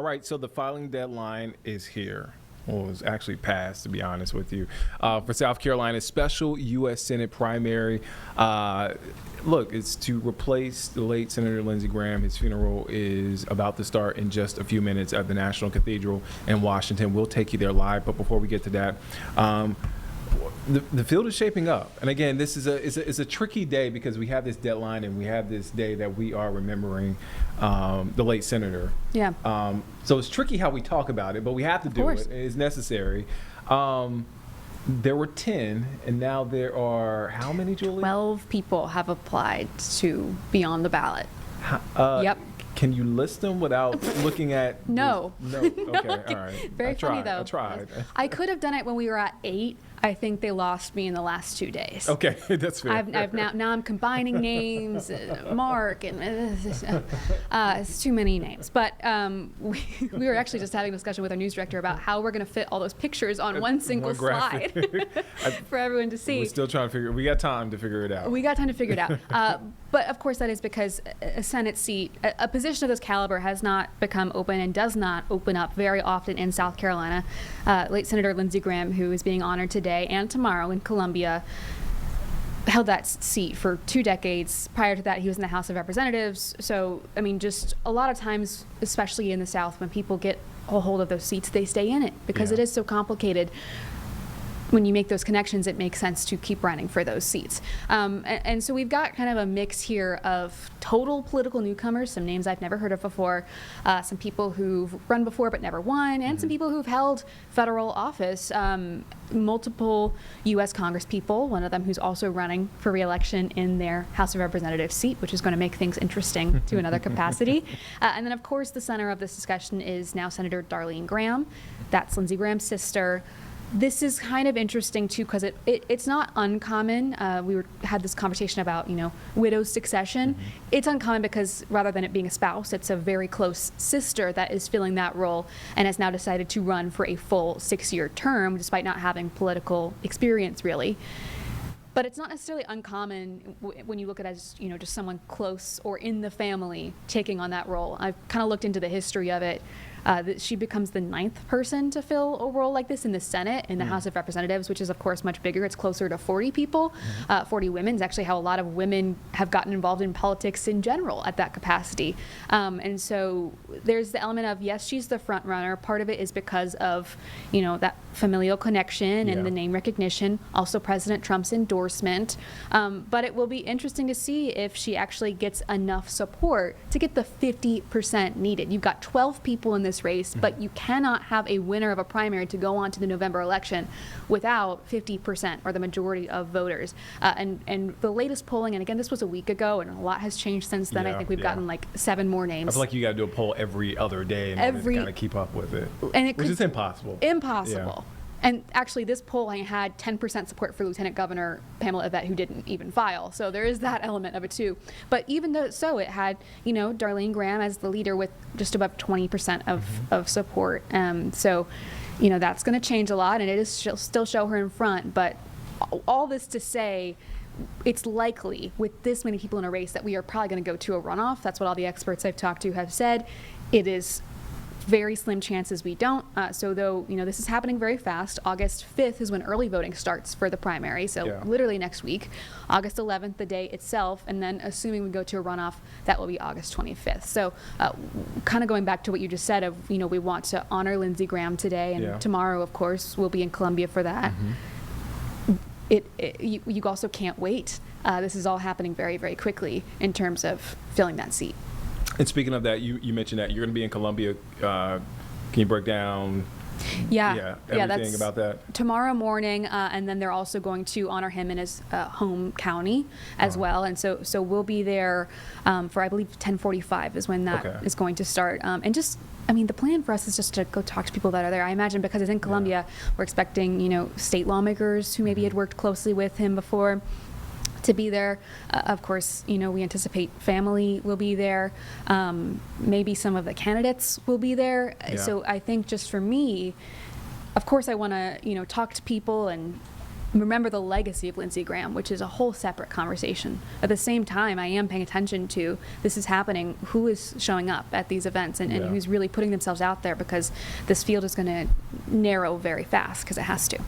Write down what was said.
All right, so the filing deadline is here. Well, it's actually passed, to be honest with you, for South Carolina's special U.S. Senate primary. Look, it's to replace the late Senator Lindsey Graham. His funeral is about to start in just a few minutes at the National Cathedral in Washington. We'll take you there live, but before we get to that, the field is shaping up. And again, this is a tricky day because we have this deadline and we have this day that we are remembering the late senator. Yeah. So it's tricky how we talk about it, but we have to do it. It's necessary. There were 10, and now there are how many, Julie? 12 people have applied to be on the ballot. Yep. Can you list them without looking at? No. No. Okay. All right. Very funny though. I tried. I could have done it when we were at 8. I think they lost me in the last 2 days. Okay, that's fair. I've now I'm combining names, Mark, and it's too many names. But we were actually just having a discussion with our news director about how we're going to fit all those pictures on one single slide for everyone to see. We're still trying to figure. We got time to figure it out. We got time to figure it out. But of course, that is because a Senate seat, a position of this caliber, has not become open and does not open up very often in South Carolina. Late Senator Lindsey Graham, who is being honored today and tomorrow in Columbia, held that seat for 2 decades. Prior to that, he was in the House of Representatives. So, I mean, just a lot of times, especially in the South, when people get a hold of those seats, they stay in it because it is so complicated. When you make those connections, it makes sense to keep running for those seats. And so we've got kind of a mix here of total political newcomers, some names I've never heard of before, some people who've run before but never won, and some people who've held federal office, multiple U.S. Congress people, one of them who's also running for re-election in their House of Representatives seat, which is going to make things interesting to another capacity. And then, of course, the center of this discussion is now Senator Darlene Graham. That's Lindsey Graham's sister. This is kind of interesting too because it's not uncommon. We had this conversation about widow's succession. It's uncommon because rather than it being a spouse, it's a very close sister that is filling that role and has now decided to run for a full 6-year term despite not having political experience really. But it's not necessarily uncommon when you look at it as just someone close or in the family taking on that role. I've kind of looked into the history of it. That she becomes the 9th person to fill a role like this in the Senate, in the House of Representatives, which is, of course, much bigger. It's closer to 40 people. 40 women is actually how a lot of women have gotten involved in politics in general at that capacity. And so there's the element of, yes, she's the front runner. Part of it is because of, that familial connection and the name recognition, also President Trump's endorsement. But it will be interesting to see if she actually gets enough support to get the 50% needed. You've got 12 people in this race, but you cannot have a winner of a primary to go on to the November election without 50% or the majority of voters. And the latest polling, and again, this was a week ago, and a lot has changed since then. I think we've gotten like 7 more names. I feel like you got to do a poll every other day in order to kind of keep up with it, which is impossible. Impossible. Yeah. And actually, this polling had 10% support for Lieutenant Governor Pamela Yvette, who didn't even file. So there is that element of it, too. But even though so, it had, Darlene Graham as the leader with just above 20% of support. So, that's going to change a lot, and it is still show her in front. But all this to say, it's likely with this many people in a race that we are probably going to go to a runoff. That's what all the experts I've talked to have said. It is very slim chances we don't. So though, this is happening very fast. August 5th is when early voting starts for the primary. So literally next week. August 11th, the day itself. And then assuming we go to a runoff, that will be August 25th. So kind of going back to what you just said of, we want to honor Lindsey Graham today. And tomorrow, of course, we'll be in Columbia for that. You also can't wait. This is all happening very, very quickly in terms of filling that seat. And speaking of that, you mentioned that you're going to be in Columbia. Can you break down everything about that? Tomorrow morning, and then they're also going to honor him in his home county as well. And so we'll be there for, I believe, 10:45 is when that is going to start. And just, the plan for us is just to go talk to people that are there. I imagine because it's in Columbia, we're expecting, state lawmakers who maybe had worked closely with him before to be there. Of course, we anticipate family will be there. Maybe some of the candidates will be there. So I think just for me, of course, I want to, talk to people and remember the legacy of Lindsey Graham, which is a whole separate conversation. At the same time, I am paying attention to this is happening, who is showing up at these events, and who's really putting themselves out there, because this field is going to narrow very fast because it has to.